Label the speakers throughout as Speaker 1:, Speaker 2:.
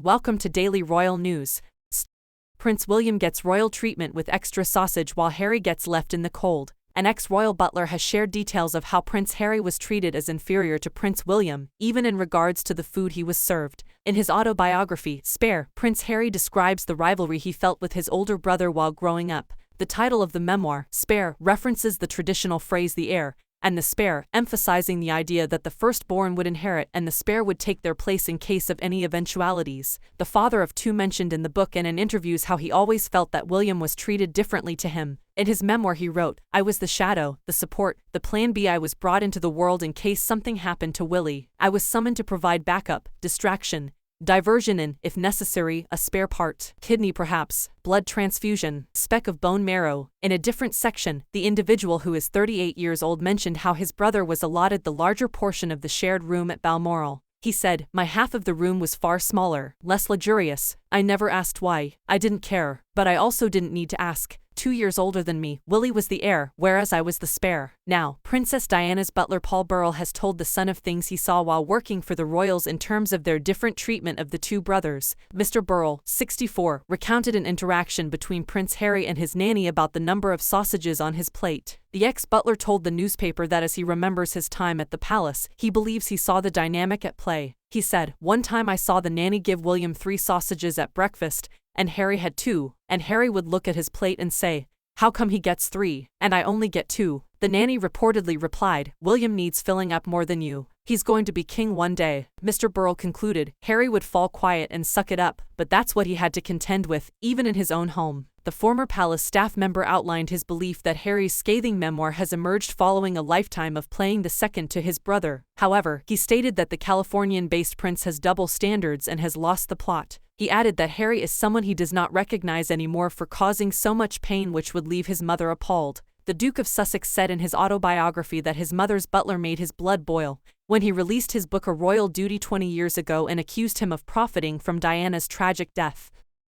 Speaker 1: Welcome to Daily Royal News. Prince William gets royal treatment with extra sausage while Harry gets left in the cold. An ex-royal butler has shared details of how Prince Harry was treated as inferior to Prince William, even in regards to the food he was served. In his autobiography, Spare, Prince Harry describes the rivalry he felt with his older brother while growing up. The title of the memoir, Spare, references the traditional phrase the heir, and the spare, emphasizing the idea that the firstborn would inherit and the spare would take their place in case of any eventualities. The father of two mentioned in the book and in interviews how he always felt that William was treated differently to him. In his memoir he wrote, "I was the shadow, the support, the plan B. I was brought into the world in case something happened to Willie. I was summoned to provide backup, distraction, diversion and, if necessary, a spare part, kidney perhaps, blood transfusion, speck of bone marrow." In a different section, the individual who is 38 years old mentioned how his brother was allotted the larger portion of the shared room at Balmoral. He said, "My half of the room was far smaller, less luxurious. I never asked why. I didn't care, but I also didn't need to ask. 2 years older than me, Willie was the heir, whereas I was the spare." Now, Princess Diana's butler Paul Burrell has told The Sun of things he saw while working for the royals in terms of their different treatment of the two brothers. Mr. Burrell, 64, recounted an interaction between Prince Harry and his nanny about the number of sausages on his plate. The ex-butler told the newspaper that as he remembers his time at the palace, he believes he saw the dynamic at play. He said, "One time I saw the nanny give William 3 sausages at breakfast, and Harry had 2, and Harry would look at his plate and say, 'How come he gets 3, and I only get 2? The nanny reportedly replied, "William needs filling up more than you. He's going to be king one day." Mr. Burrell concluded, Harry would fall quiet and suck it up, but that's what he had to contend with, even in his own home. The former palace staff member outlined his belief that Harry's scathing memoir has emerged following a lifetime of playing the second to his brother. However, he stated that the Californian-based prince has double standards and has lost the plot. He added that Harry is someone he does not recognize anymore for causing so much pain which would leave his mother appalled. The Duke of Sussex said in his autobiography that his mother's butler made his blood boil when he released his book A Royal Duty 20 years ago and accused him of profiting from Diana's tragic death.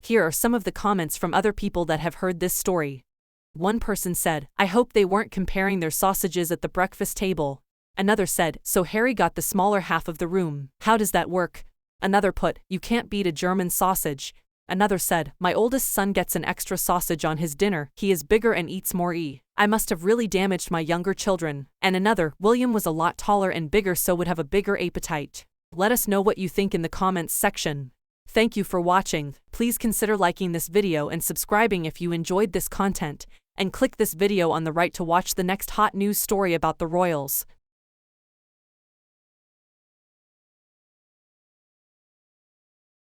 Speaker 1: Here are some of the comments from other people that have heard this story. One person said, "I hope they weren't comparing their sausages at the breakfast table." Another said, "So Harry got the smaller half of the room. How does that work?" Another put, "You can't beat a German sausage." Another said, "My oldest son gets an extra sausage on his dinner. He is bigger and eats more. I must have really damaged my younger children." And another, "William was a lot taller and bigger so would have a bigger appetite." Let us know what you think in the comments section. Thank you for watching. Please consider liking this video and subscribing if you enjoyed this content, and click this video on the right to watch the next hot news story about the royals.